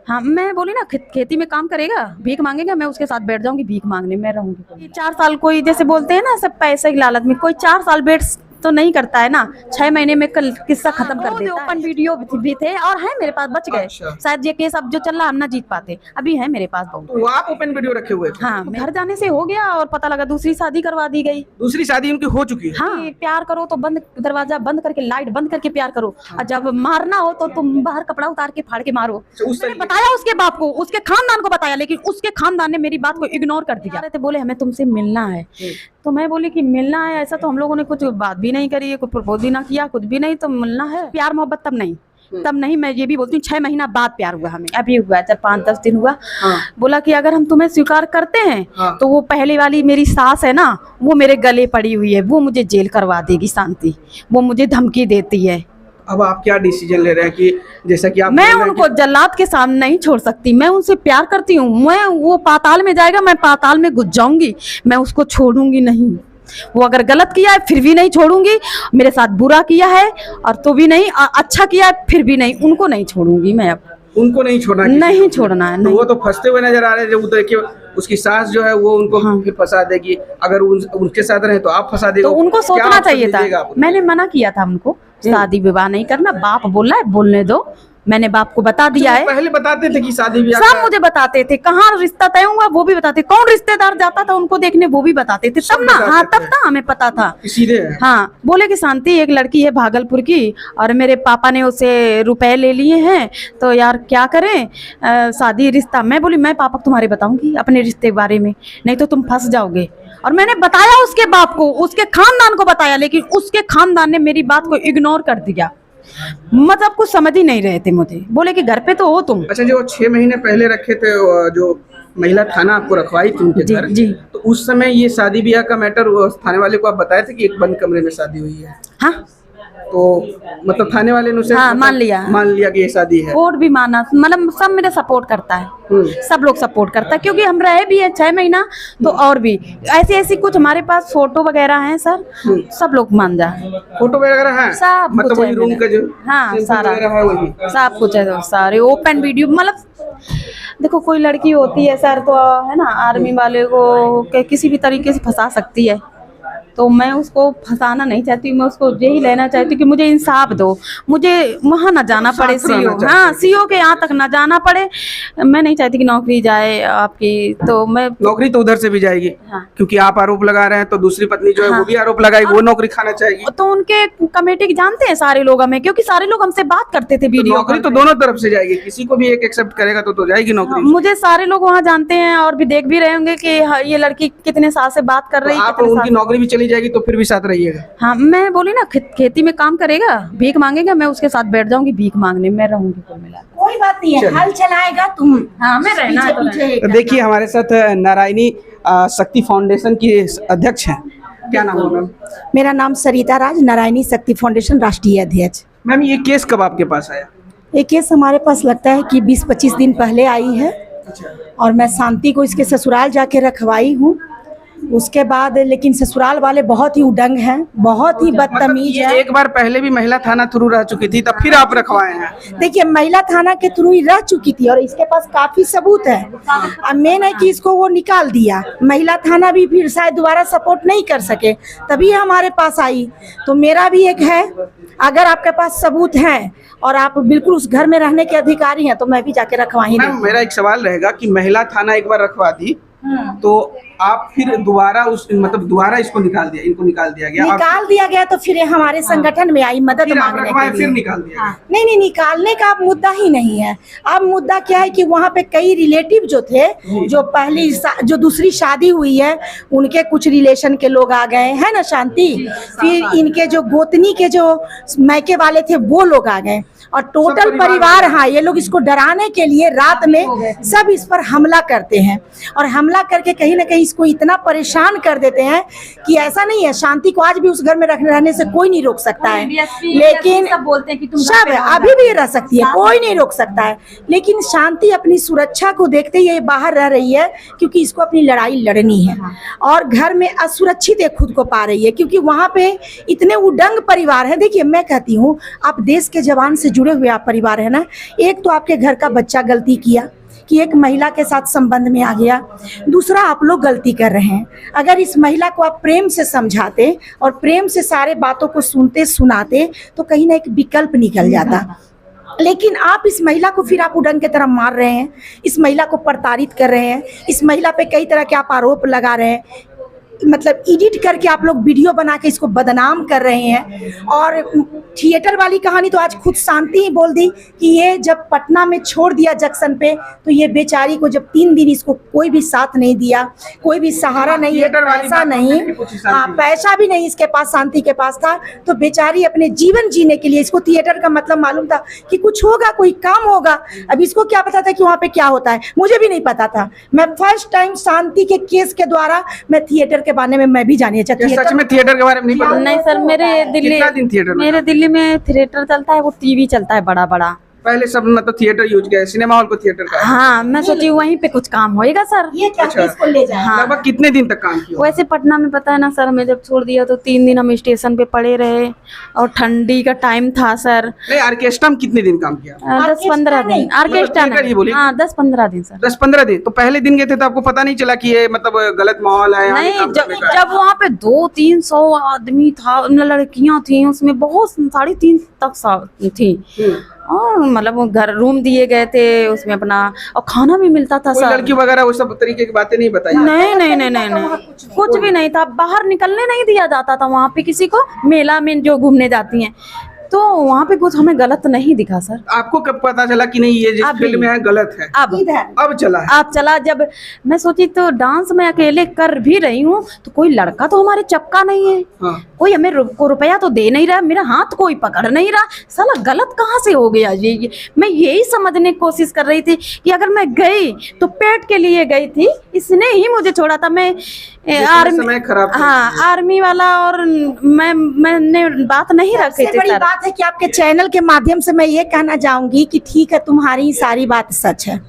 हाँ, मैं बोली ना खेती में काम करेगा, भीख मांगेगा, मैं उसके साथ बैठ जाऊंगी भीख मांगने, मैं रहूंगी। 4 साल कोई जैसे बोलते हैं ना सब पैसे की लालच में, कोई 4 साल बैठ तो नहीं करता है ना, 6 महीने में कल किस्सा खत्म कर देता है। ओपन वीडियो भी थे और है मेरे पास, बच गए। अच्छा। शायद ये केस अब जो चल रहा हम ना जीत पाते, अभी है मेरे पास बहुत। तो आप ओपन वीडियो रखे हुए थे? हाँ, घर जाने से हो गया और पता लगा दूसरी शादी करवा दी गई। दूसरी शादी उनकी हो चुकी है? हाँ, प्यार करो तो बंद, दरवाजा बंद करके, लाइट बंद करके प्यार करो, और जब मारना हो तो तुम बाहर कपड़ा उतार के फाड़ के मारो। मैंने बताया उसके बाप को, उसके खानदान को बताया, लेकिन उसके खानदान ने मेरी बात को इग्नोर कर दिया। तो बोले हमें तुमसे मिलना है, तो मैं बोली कि मिलना है, ऐसा तो हम लोगों ने कुछ बात भी नहीं करी है, कुछ प्रपोज भी ना किया, कुछ भी नहीं, तो मिलना है। प्यार मोहब्बत तब नहीं, मैं ये भी बोलती हूँ 6 महीना बाद प्यार हुआ हमें, अभी हुआ 4-5-10 दिन हुआ। हाँ। बोला कि अगर हम तुम्हें स्वीकार करते हैं हाँ। तो वो पहले वाली मेरी सास है ना, वो मेरे गले पड़ी हुई है, वो मुझे जेल करवा देगी शांति, वो मुझे धमकी देती है। अब आप क्या डिसीजन ले रहे हैं कि जैसा कि आप मैं उनको जल्लाद के सामने नहीं छोड़ सकती, मैं उनसे प्यार करती हूँ, मैं वो पाताल में जाएगा, मैं पाताल में घुस जाऊंगी, मैं उसको छोड़ूंगी नहीं। वो अगर गलत किया है फिर भी नहीं छोड़ूंगी, मेरे साथ बुरा किया है और तो भी नहीं, अच्छा किया है फिर भी नहीं, उनको नहीं छोड़ूंगी मैं। अब उनको नहीं छोड़ना? नहीं छोड़ना है। तो वो तो फंसते हुए नजर आ रहे हैं, जब देखिए उसकी सास जो है वो उनको फिर फंसा देगी, अगर उनके साथ रहे तो आप फंसा देगा। तो उनको सोचना चाहिए था, मैंने मना किया था उनको, शादी विवाह नहीं करना, बाप बोला है बोलने दो, मैंने बाप को बता दिया है। पहले बताते थे कि शादी ब्याह सब मुझे बताते थे, कहाँ रिश्ता तय हुआ वो भी बताते, कौन रिश्तेदार जाता था उनको देखने वो भी बताते थे, तब ना। हाँ, तब था हमें पता था सीधे। हाँ, बोले कि शांति एक लड़की है भागलपुर की और मेरे पापा ने उसे रुपए ले लिए हैं, तो यार क्या करें, शादी रिश्ता। मैं बोली मैं पापा को तुम्हारे बताऊंगी अपने रिश्ते के बारे में, नहीं तो तुम फंस जाओगे। और मैंने बताया उसके बाप को, उसके खानदान को बताया, लेकिन उसके खानदान ने मेरी बात को इग्नोर कर दिया, मतलब कुछ समझ ही नहीं रहे थे मुझे। बोले कि घर पे तो हो तुम। अच्छा, जो 6 महीने पहले रखे थे, जो महिला थाना आपको रखवाई थी उनके घर, जी, तो उस समय ये शादी ब्याह का मैटर थाने वाले को आप बताए थे कि एक बंद कमरे में शादी हुई है? हाँ, तो मतलब थाने वाले ने उसे हाँ, मान लिया कि ये शादी है। कोर्ट भी माना, मतलब सब मेरा सपोर्ट करता है, सब लोग सपोर्ट करता है, क्योंकि हम रहे भी है 6 महीना, तो और भी ऐसी कुछ हमारे पास फोटो वगैरह हैं सर, सब लोग मान जा। फोटो वगैरह है सब मतलब वही रूम का जो हाँ सारा है वही सब कुछ है, सारे ओपन वीडियो। मतलब देखो कोई लड़की होती है सर, तो है ना, आर्मी वाले को किसी भी तरीके से फंसा सकती है, तो मैं उसको फंसाना नहीं चाहती, मैं उसको यही लेना चाहती हूँ कि मुझे इंसाफ दो, मुझे वहाँ ना जाना पड़े, सीओ, हाँ सीओ के यहाँ तक ना जाना पड़े। मैं नहीं चाहती कि नौकरी जाए आपकी, तो मैं नौकरी तो उधर से भी जाएगी। हाँ। क्योंकि आप आरोप लगा रहे हैं, तो दूसरी पत्नी जो है वो भी आरोप लगाई, वो नौकरी खाना चाहेगी। तो उनके कमेटी जानते हैं सारे लोग हमें, क्योंकि सारे लोग हमसे बात करते थे वीडियो। नौकरी तो दोनों तरफ से जाएगी, किसी को भी एक एक्सेप्ट करेगा तो जाएगी नौकरी। मुझे सारे लोग वहाँ जानते हैं और भी देख भी रहे होंगे कि ये लड़की कितने साल से बात कर रही है। आप उनकी नौकरी भी चली जाएगी तो फिर भी साथ रहिएगा? हाँ, मैं बोली ना खेती में काम करेगा, भीख मांगेगा, मैं उसके साथ बैठ जाऊंगी भीख मांगने, मैं रहूंगी। कोई बात नहीं है, हल चलाएगा तुम। हाँ, मैं रहना तो देखिए हमारे साथ नारायणी शक्ति फाउंडेशन की अध्यक्ष हैं, क्या नाम है मैम? मेरा नाम सरिता राज, नारायणी शक्ति फाउंडेशन राष्ट्रीय अध्यक्ष। मैम ये केस कब आपके पास आया? ये केस हमारे पास लगता है कि 20-25 दिन पहले आई है। अच्छा। और मैं शांति को इसके ससुराल जाके रखवाई हूँ, उसके बाद लेकिन ससुराल वाले बहुत ही उडंग हैं, बहुत ही बदतमीज है। एक बार पहले भी महिला थाना थ्रू रह चुकी थी, तब फिर आप रखवाए हैं? देखिए महिला थाना के थ्रू ही रह चुकी थी और इसके पास काफी सबूत है। अब मेन है कि इसको वो निकाल दिया, महिला थाना भी फिर शायद दोबारा सपोर्ट नहीं कर सके, तभी हमारे पास आई। तो मेरा भी एक है, अगर आपके पास सबूत हैं और आप बिल्कुल उस घर में रहने के अधिकारी हैं तो मैं भी जाके रखवाई। मेरा एक सवाल रहेगा कि महिला थाना एक बार रखवा दी तो आप फिर दोबारा दोबारा इसको निकाल दिया, इनको निकाल दिया गया तो फिर हमारे संगठन में आई मदद मांगने के लिए। फिर निकाल दिया? नहीं, निकालने का अब मुद्दा ही नहीं है। अब मुद्दा क्या है कि वहाँ पे कई रिलेटिव जो थे, जो पहली जो दूसरी शादी हुई है उनके कुछ रिलेशन के लोग आ गए हैं ना शांति, फिर इनके जो गोतनी के जो मैके वाले थे वो लोग आ गए और टोटल परिवार। हाँ, ये लोग इसको डराने के लिए रात में सब इस पर हमला करते हैं और हमला करके कहीं ना कहीं इसको इतना परेशान कर देते हैं कि ऐसा नहीं है। शांति को आज भी उस घर में रहने से कोई नहीं रोक सकता है, लेकिन सब बोलते हैं कि तुम सब अभी भी रह सकती है, कोई नहीं रोक सकता है। लेकिन शांति अपनी सुरक्षा को देखते ही ये बाहर रह रही है, क्योंकि इसको अपनी लड़ाई लड़नी है और घर में असुरक्षित ये खुद को पा रही है, क्योंकि वहां पे इतने उडंग परिवार है। देखिए मैं कहती हूँ, आप देश के जवान से जुड़े हुए आप परिवार है ना, एक तो आपके घर का बच्चा गलती किया कि एक महिला के साथ संबंध में आ गया, दूसरा आप लोग गलती कर रहे हैं। अगर इस महिला को आप प्रेम से समझाते और प्रेम से सारे बातों को सुनते सुनाते तो कहीं ना एक विकल्प निकल जाता, लेकिन आप इस महिला को फिर आप उड़न की तरह मार रहे हैं, इस महिला को प्रताड़ित कर रहे हैं, इस महिला पे कई तरह के आप आरोप लगा रहे हैं, मतलब एडिट करके आप लोग वीडियो बना के इसको बदनाम कर रहे हैं। और थिएटर वाली कहानी तो आज खुद शांति ही बोल दी कि ये जब पटना में छोड़ दिया जंक्शन पे, तो ये बेचारी को जब 3 दिन इसको कोई भी साथ नहीं दिया, कोई भी सहारा नहीं, पैसा नहीं, हाँ पैसा भी नहीं इसके पास, शांति के पास था, तो बेचारी अपने जीवन जीने के लिए, इसको थिएटर का मतलब मालूम था कि कुछ होगा, कोई काम होगा। अब इसको क्या पता था कि वहाँ पे क्या होता है, मुझे भी नहीं पता था। मैं फर्स्ट टाइम शांति के केस के द्वारा मैं थिएटर के बारे में मैं भी जानी चाहिए। सच में थिएटर के बारे में नहीं पता? नहीं सर, मेरे दिल्ली में थिएटर चलता है, वो टीवी चलता है बड़ा बड़ा। पहले सब मतलब थिएटर यूज किया है, सिनेमा हॉल को थिएटर का। हाँ, मैं सोची वहीं पे कुछ काम होएगा सर। ये क्या इसको ले जाए? हाँ। लगभग कितने दिन तक काम किया? वैसे पटना में पता है ना सर, हमें जब छोड़ दिया तो 3 दिन हम स्टेशन पे पड़े रहे और ठंडी का टाइम था सर। नहीं, ऑर्केस्ट्रा में कितने दिन काम किया? 10-15 दिन। ऑर्केस्ट्रा नहीं, हाँ 10-15 दिन सर। 10-15 दिन। तो पहले दिन गए थे तो आपको पता नहीं चला कि ये मतलब गलत माहौल है? नहीं, जब वहाँ पे 200-300 आदमी था, लड़कियां थी, उसमें बहुत 3.5 तक थी, और मतलब वो घर रूम दिए गए थे उसमें अपना, और खाना भी मिलता था सर। लड़की वगैरह वो सब तरीके की बातें नहीं बताई? नहीं, कुछ भी नहीं था। बाहर निकलने नहीं दिया जाता था वहाँ पे किसी को, मेला में जो घूमने जाती हैं, तो वहाँ पे कुछ हमें गलत नहीं दिखा सर। आपको कब पता चला कि नहीं ये जिस फील्ड में है गलत है? अब चला है। अब चला। जब मैं सोची तो डांस में अकेले कर भी रही हूँ तो कोई लड़का तो हमारे चपका नहीं है, हाँ। कोई हमें रुपया तो दे नहीं रहा, मेरा हाथ कोई पकड़ नहीं रहा, साला गलत कहाँ से हो गया ये। मैं यही समझने की कोशिश कर रही थी कि अगर मैं गई तो पेट के लिए गई थी, इसने ही मुझे छोड़ा था। मैं समय खराब, हाँ आर्मी वाला, और मैंने बात नहीं रखी थी। बड़ी बात है कि आपके चैनल के माध्यम से मैं ये कहना चाहूंगी कि ठीक है, तुम्हारी सारी बात सच है,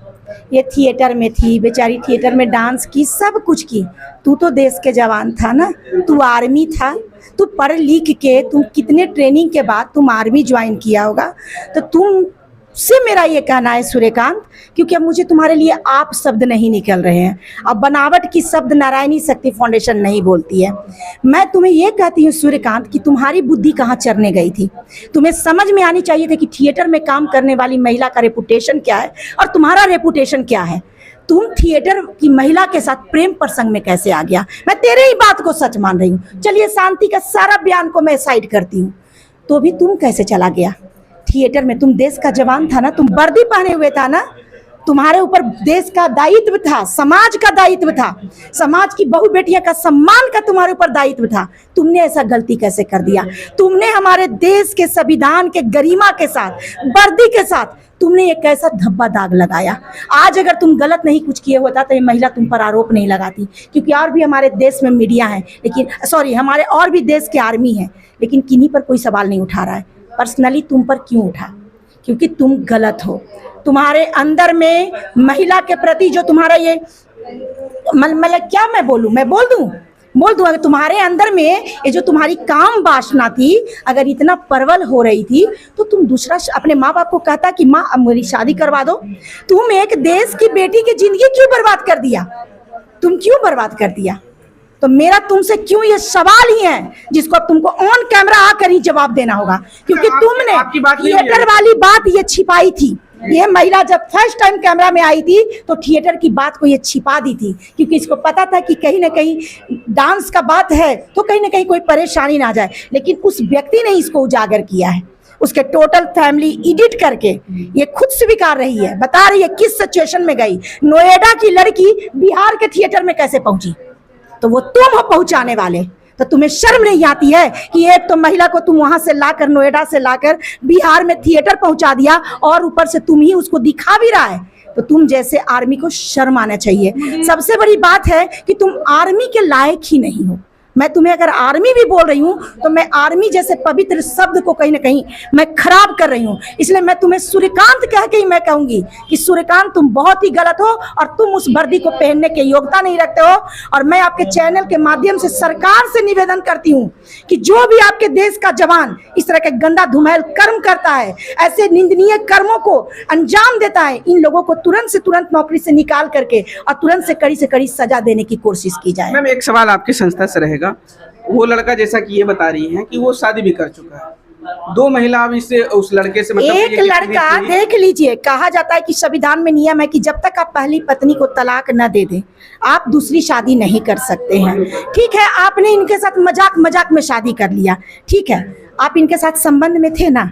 ये थिएटर में थी बेचारी, थिएटर में डांस की, सब कुछ की। तू तो देश के जवान था ना, तू आर्मी था, तू पढ़ लिख के तुम कितने ट्रेनिंग के बाद तुम आर्मी ज्वाइन किया होगा। तो तुम से मेरा ये कहना है सूर्यकांत, क्योंकि अब मुझे तुम्हारे लिए आप शब्द नहीं निकल रहे हैं। अब बनावट की शब्द नारायणी शक्ति फाउंडेशन नहीं बोलती है। मैं तुम्हें ये कहती हूँ सूर्यकांत कि तुम्हारी बुद्धि कहाँ चरने गई थी। तुम्हें समझ में आनी चाहिए थी कि थिएटर में काम करने वाली महिला का रेपुटेशन क्या है और तुम्हारा रेपुटेशन क्या है। तुम थिएटर की महिला के साथ प्रेम प्रसंग में कैसे आ गया। मैं तेरे ही बात को सच मान रही हूँ। चलिए शांति का सारा बयान को मैं साइड करती हूँ, तो भी तुम कैसे चला गया थिएटर में? तुम देश का जवान था ना, तुम वर्दी पहने हुए था ना, तुम्हारे ऊपर देश का दायित्व था, समाज का दायित्व था, समाज की बहू बेटियां का सम्मान का तुम्हारे ऊपर दायित्व था। तुमने ऐसा गलती कैसे कर दिया? तुमने हमारे देश के संविधान के गरिमा के साथ, वर्दी के साथ तुमने एक ऐसा धब्बा दाग लगाया। आज अगर तुम गलत नहीं कुछ किए होता तो ये महिला तुम पर आरोप नहीं लगाती, क्योंकि और भी हमारे देश में मीडिया है, लेकिन सॉरी हमारे और भी देश के आर्मी है, लेकिन किन्हीं पर कोई सवाल नहीं उठा रहा है। पर्सनली तुम पर क्यों उठा? क्योंकि तुम गलत हो। तुम्हारे अंदर में महिला के प्रति जो तुम्हारा ये मतलब क्या मैं बोलूं, मैं बोल दूं अगर तुम्हारे अंदर में ये जो तुम्हारी काम वासना थी अगर इतना प्रबल हो रही थी, तो तुम दूसरा अपने माँ बाप को कहता कि माँ अब मेरी शादी करवा दो। तुम एक देश की बेटी की जिंदगी क्यों बर्बाद कर दिया? तुम क्यों बर्बाद कर दिया? तो मेरा तुमसे क्यों ये सवाल ही है जिसको अब तुमको ऑन कैमरा आकर ही जवाब देना होगा, क्योंकि तुमने थिएटर वाली बात ये छिपाई थी। ये महिला जब फर्स्ट टाइम कैमरा में आई थी तो थिएटर की बात को ये छिपा दी थी, क्योंकि इसको पता था कि कहीं ना कहीं डांस का बात है तो कहीं ना कहीं कोई परेशानी ना जाए। लेकिन उस व्यक्ति ने इसको उजागर किया है, उसके टोटल फैमिली एडिट करके ये खुद स्वीकार रही है, बता रही है किस सिचुएशन में गई। नोएडा की लड़की बिहार के थिएटर में कैसे पहुंची, तो वो तुम हो पहुंचाने वाले। तो तुम्हें शर्म नहीं आती है कि एक तो महिला को तुम वहां से लाकर, नोएडा से लाकर बिहार में थिएटर पहुंचा दिया और ऊपर से तुम ही उसको दिखा भी रहा है। तो तुम जैसे आर्मी को शर्म आना चाहिए। सबसे बड़ी बात है कि तुम आर्मी के लायक ही नहीं हो। मैं तुम्हें अगर आर्मी भी बोल रही हूँ तो मैं आर्मी जैसे पवित्र शब्द को कहीं ना कहीं मैं खराब कर रही हूँ। इसलिए मैं तुम्हें सूर्यकांत कह के ही मैं कहूंगी कि सूर्यकांत तुम बहुत ही गलत हो और तुम उस वर्दी को पहनने के योग्यता नहीं रखते हो। और मैं आपके चैनल के माध्यम से सरकार से निवेदन करती हूँ कि जो भी आपके देश का जवान इस तरह के गंदा धुमैल कर्म करता है, ऐसे निंदनीय कर्मों को अंजाम देता है, इन लोगों को तुरंत से तुरंत नौकरी से निकाल करके और तुरंत से कड़ी सजा देने की कोशिश की जाए। मैम एक सवाल आपकी संस्था से रहेगा, वो लड़का जैसा कि ये बता रही हैं कि वो शादी भी कर चुका है, 2 महिला अब इससे उस लड़के से मतलब एक लड़का देख लीजिए, कहा जाता है कि संविधान में नियम है कि जब तक आप पहली पत्नी को तलाक न दे दें आप दूसरी शादी नहीं कर सकते हैं। ठीक है, आपने इनके साथ मजाक में शादी कर लिया, ठीक है, आप इनके साथ संबंध में थे ना,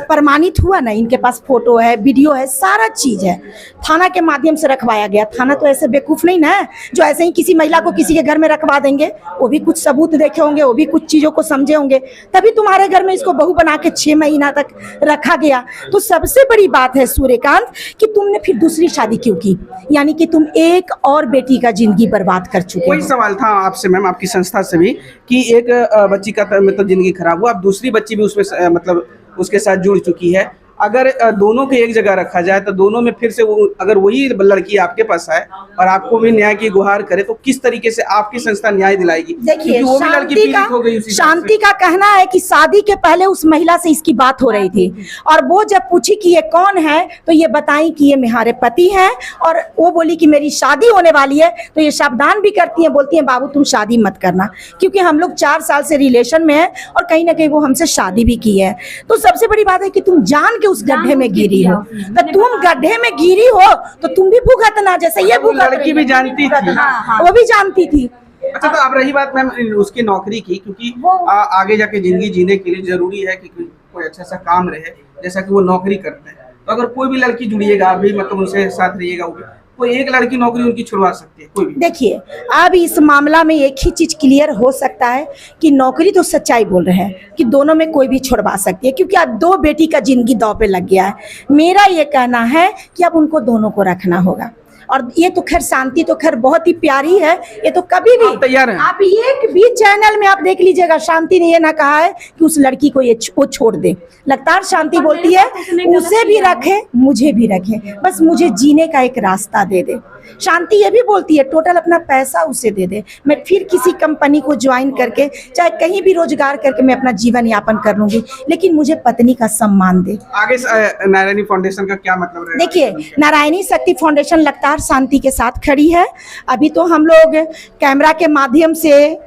प्रमाणित हुआ ना, इनके पास फोटो है, वीडियो है, सारा चीज है, थाना के माध्यम से रखवाया गया। थाना तो ऐसे बेवकूफ नहीं ना है जो ऐसे ही किसी महिला को किसी के घर में रखवा देंगे। वो भी कुछ सबूत देखे होंगे, वो भी कुछ चीजों को समझे होंगे, तभी तुम्हारे घर में इसको बहू बना के 6 महीना तक रखा गया। तो सबसे बड़ी बात है सूर्यकांत कि तुमने फिर दूसरी शादी क्यों की, यानी कि तुम एक और बेटी का जिंदगी बर्बाद कर चुके हो। कोई सवाल था आपसे मैम, आपकी संस्था से भी, कि एक बच्ची का मतलब जिंदगी खराब हुआ, अब दूसरी बच्ची भी उसमें मतलब उसके साथ जुड़ चुकी है। अगर दोनों को एक जगह रखा जाए तो दोनों में फिर से वो, अगर वही लड़की आपके पास आए और आपको भी न्याय की गुहार करे तो किस तरीके से आपकी संस्था न्याय दिलाएगी? देखिए, वो भी लड़की पीड़ित हो गई। शांति का कहना है कि शादी के पहले उस महिला से इसकी बात हो रही थी और वो जब पूछी कि ये कौन है तो ये बताई कि ये मेरे पति हैं, और वो बोली कि मेरी शादी होने वाली है। तो ये सावधान भी करती हैं, बोलती हैं बाबू तुम शादी मत करना, क्योंकि हम लोग 4 साल से रिलेशन में है और कहीं ना कहीं वो हमसे शादी भी की है। तो सबसे बड़ी बात है कि तुम जान उस गड्ढे में गिरी हो, तो तुम गड्ढे में गिरी हो तो तुम भी भुगतना, जैसे ये भुगत। लड़की भी जानती थी, वो भी जानती थी। अच्छा, तो अब रही बात मैम उसकी नौकरी की, क्योंकि आगे जाके जिंदगी जीने के लिए जरूरी है कि कोई अच्छा सा काम रहे, जैसा कि वो नौकरी करते हैं। तो अगर कोई भी लड़की जुड़िएगा, आप भी मतलब उनसे साथ रहिएगा, कोई एक लड़की नौकरी उनकी छुड़वा सकती है कोई भी। देखिए, अब इस मामला में एक ही चीज क्लियर हो सकता है कि नौकरी तो सच्चाई बोल रहे हैं कि दोनों में कोई भी छुड़वा सकती है, क्योंकि अब 2 बेटी का जिंदगी दांव पे लग गया है। मेरा ये कहना है कि अब उनको दोनों को रखना होगा। और ये तो खैर शांति तो खैर बहुत ही प्यारी है, ये तो कभी भी तैयार है। आप एक भी चैनल में आप देख लीजिएगा, शांति ने ये ना कहा है कि उस लड़की को वो छोड़ दे। लगातार शांति बोलती है उसे भी रखे मुझे भी रखे, बस मुझे जीने का एक रास्ता दे दे। शांति ये भी बोलती है टोटल अपना पैसा उसे दे दे, मैं फिर किसी कंपनी को ज्वाइन करके चाहे कहीं भी रोजगार करके मैं अपना जीवन यापन कर लूंगी, लेकिन मुझे पत्नी का सम्मान दे। आगे नारायणी फाउंडेशन का क्या मतलब है? देखिए, नारायणी शक्ति फाउंडेशन लगातार शांति के साथ खड़ी है। अभी तो हम लोग कैमरा के माध्यम से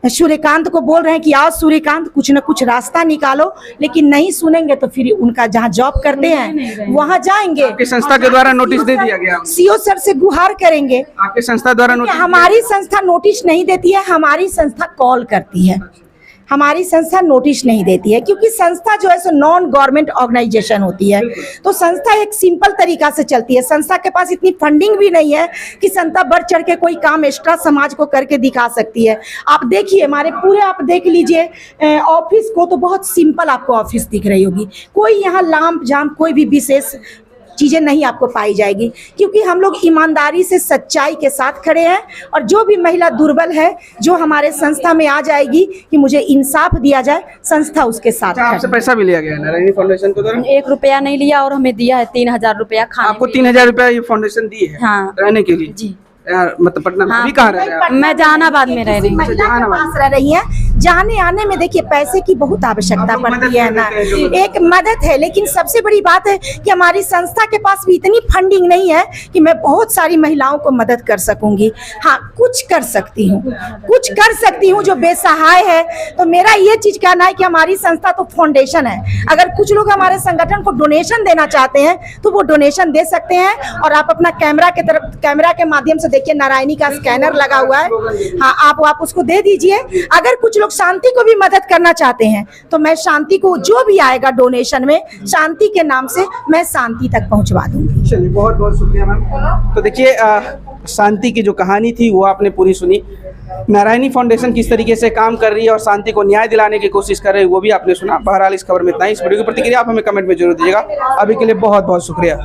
सूर्यकांत को बोल रहे हैं कि आओ सूर्यकांत कुछ न कुछ रास्ता निकालो, लेकिन नहीं सुनेंगे तो फिर उनका जहां जॉब करते हैं वहां जाएंगे। आपकी संस्था के द्वारा नोटिस दे दिया गया, सीओ सर से गुहार करेंगे। आपकी संस्था द्वारा नोटिस? हमारी संस्था नोटिस नहीं देती है, हमारी संस्था कॉल करती है, हमारी संस्था नोटिस नहीं देती है, क्योंकि संस्था जो है सो नॉन गवर्नमेंट ऑर्गेनाइजेशन होती है। तो संस्था एक सिंपल तरीका से चलती है। संस्था के पास इतनी फंडिंग भी नहीं है कि संस्था बढ़ चढ़ के कोई काम एक्स्ट्रा समाज को करके दिखा सकती है। आप देखिए हमारे पूरे, आप देख लीजिए ऑफिस को, तो बहुत सिंपल आपको ऑफिस दिख रही होगी, कोई यहाँ लाम जाम कोई भी विशेष चीजें नहीं आपको पाई जाएगी, क्योंकि हम लोग ईमानदारी से सच्चाई के साथ खड़े हैं। और जो भी महिला दुर्बल है जो हमारे संस्था में आ जाएगी कि मुझे इंसाफ दिया जाए, संस्था उसके साथ। आपसे पैसा भी लिया गया नारायणी फाउंडेशन को द्वारा? 1 रुपया नहीं लिया और हमें दिया है 3000 रुपया खाने। आपको 3000 रुपया ये फाउंडेशन दी है? हाँ। रहने के लिए? जी। मतलब पटना में? अभी कहाँ रह रहे हैं? मैं जहानाबाद में रह रही हूँ। महिला के पास रह रही है, जाने आने में देखिए पैसे की बहुत आवश्यकता पड़ती है ना, एक मदद है। लेकिन सबसे बड़ी बात है कि हमारी संस्था के पास भी इतनी फंडिंग नहीं है कि मैं बहुत सारी महिलाओं को मदद कर सकूंगी। हाँ, कुछ कर सकती हूँ जो बेसहाय है। तो मेरा ये चीज कहना है कि हमारी संस्था तो फाउंडेशन है, अगर कुछ लोग हमारे संगठन को डोनेशन देना चाहते हैं तो वो डोनेशन दे सकते हैं। और आप अपना कैमरा के माध्यम से देखिए, नारायणी का स्कैनर लगा हुआ है, हाँ आप उसको दे दीजिए। अगर कुछ लोग शांति को भी मदद करना चाहते हैं तो मैं शांति को जो भी आएगा डोनेशन में, शांति के नाम से मैं शांति तक पहुंचवा दूंगी। चलिए, बहुत बहुत शुक्रिया मैम। तो देखिए, शांति की जो कहानी थी वो आपने पूरी सुनी। नारायणी फाउंडेशन किस तरीके से काम कर रही है और शांति को न्याय दिलाने की कोशिश कर रही है वो भी आपने सुना। बहरहाल इस खबर में इतना ही। इस वीडियो की प्रतिक्रिया आप हमें कमेंट में जरूर दीजिएगा। अभी के लिए बहुत बहुत शुक्रिया।